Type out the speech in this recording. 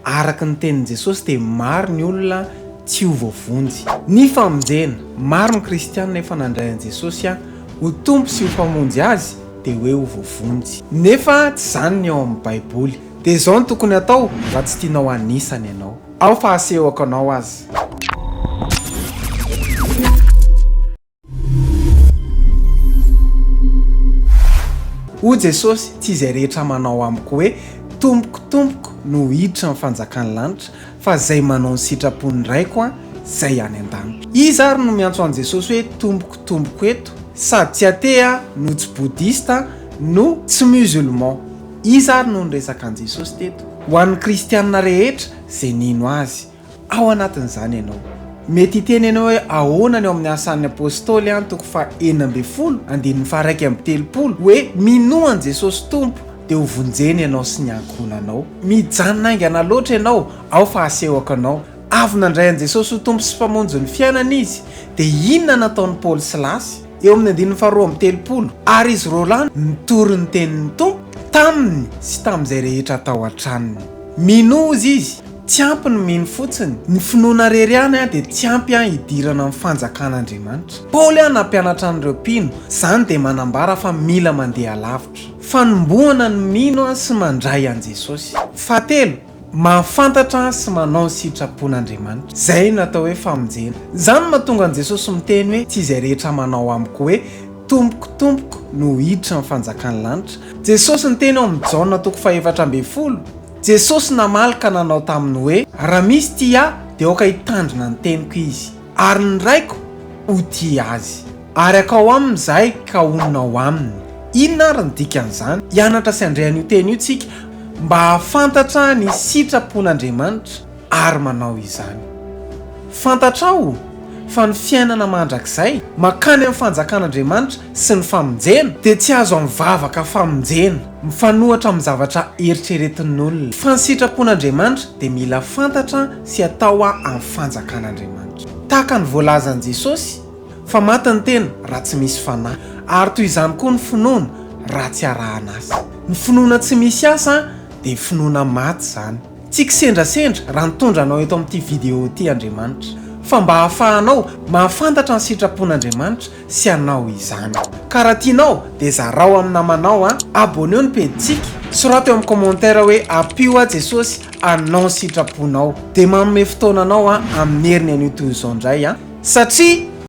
araka ny tenin'i Jesosy dia maro ny olona tsy ho voavonjy. Ny famonjena, maro ny kristianina efa nandray an'i Jesosy ho tompo sy ho mpamonjy azy dia hoe ho voavonjy. Nefa tsy izany ny ao amin'ny Baiboly. Dia izao no tokony atao raha tsy tianao anisany ianao. Ao fa asehoko anao azy. Ho Jesosy tsy izay rehetra manao amiko hoe tompoko no hiditra amin'ny fanjakany lanitra, fa izay manao ny sitrapony raiko izay any an-danitra. Iza ary no miantso an'i Jesosy hoe tompoko eto, sady tsy atea no tsy bodista no tsy musulman. Iza ary no niresaka an'i Jesosy teto. Ho an'ny kristianina rehetra izay nino azy, ao anatin'izany ianao. Mety hiteny ianao hoe ahoana ny ao amin'ny asan'ny apôstôly toko fa 9:130 hoe minoan Jesosy tompo dia ho vonjeny ianao sy ny ankohonanao. Mijanona aingana loatra ianao, ao fa asehoko anao. Avy nandray an'i Jesosy ho tompo sy mpamonjy ny fiainana izy, dia inona nataon'i Paoly sy Lasy eo amin'ny 2:30? Ary izy roalahy nitory ny tenin'ny tompo taminy sy tamin'izay rehetra tao an-tranony. Minozy izy, tsy ampy ny mino fotsiny. Ny finoana rery ihany dia tsy ampy hidirana amin'ny fanjakan'Andriamanitra. Paoly nampianatra an'ireo mpino, izany dia manambara fa mila mandeha lavitra. Fanombohana ny mino sy mandray an'i Jesosy. Fahatelo, mahafantatra sy manao ny sitrapon'Andriamanitra. Izay natao hoe famonjena. Izany mahatonga an'i Jesosy miteny hoe tsy izay rehetra manao amiko hoe tompoko no hiditra amin'ny fanjakany lanitra. Jesosy niteny ao amin'ny Jaona 4:40. Jesosy namalaka nanao taminy hoe raha misy tia dia aoka hitandrina ny teniko izy, ary ny raiko ho tia azy, ary akao aminy izahay ka honona ao aminy. Inona ary ny dikan'izany? Hianatra sy handray an'io teny io tsika mba hahafantatra ny sitrapon'Andriamanitra ary manao izany. Fantatrao fa ny fiainana mandrakizay makany amin'ny fanjakan'Andriamanitra sy ny famonjena dia tsy azo mivavaka famonjena mifanohatra amin'ny zavatra eritreretin'olona. Fa ny sitrapon'Andriamanitra dia mila fantatra sy atao amin'ny fanjakan'Andriamanitra. Tahaka ny voalazan'i Jesosy, fa maty ny tena raha tsy misy fanahy, ary toy izany koa ny finoana raha tsy arahana azy. Ny finoana tsy misy asa dia finoana maty izany. Tsy kisendrasendra raha nitondra anao eto amin'ity video ity Andriamanitra, fa mba hahafahanao mahafantatra ny sitrapon'Andriamanitra sy hanao izany. Ka raha tianao dia zarao amin'ny namanao aboneo ny pejitsika, sorata eo amin'ny commentaire hoe apio Jesosy hanao ny sitraponao, dia manome fotoananao amin'ny heriny an'io toy izao indray satria